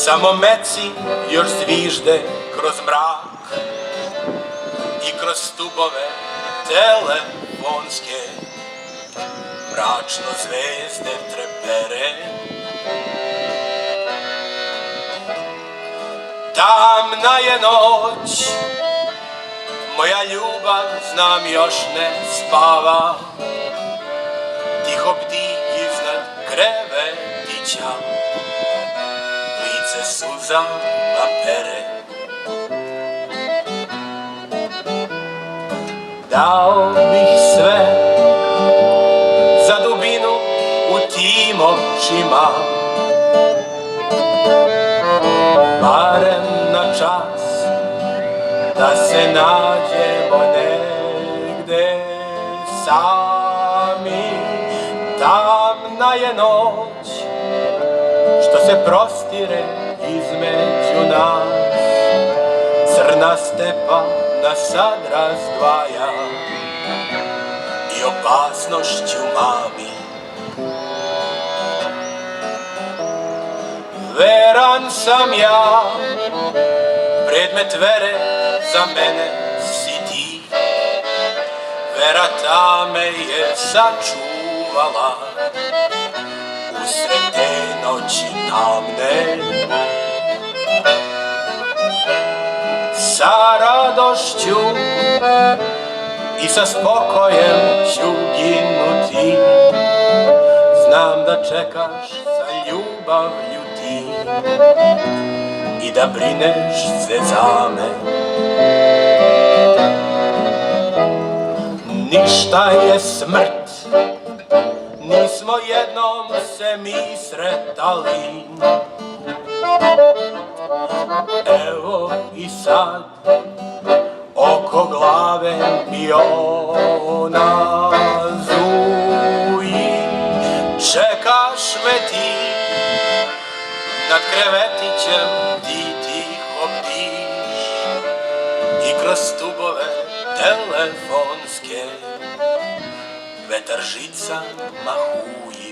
Samo meci još zvižde kroz mrak i kroz stubove telefonske mračno zvezde trepere. Tamna je noć, moja ljubav znam još ne spava, tiho bdi iznad krevetića, lice suzama pere. Dao bih sve za dubinu u tim očima, barem na čas da se nađemo negde sami. Tamna je noć što se prostire između nas, crna stepa nas sad razdvaja i opasnošću mami. Veran sam ja, predmet vere za mene si ti, vera ta me je sačuvala usred te noći tamne. Sa radošću i sa spokojem ću ginuti, znam da čekaš sa ljubavlju ti i da brineš se za me. Ništa je smrt, nismo jednom se mi sretali, evo i sad oko glave mi ona zuji. Čekaš me ti, nad krevetićem ti tiho bdiš i kroz stubove telefonske vetar žica mahuje.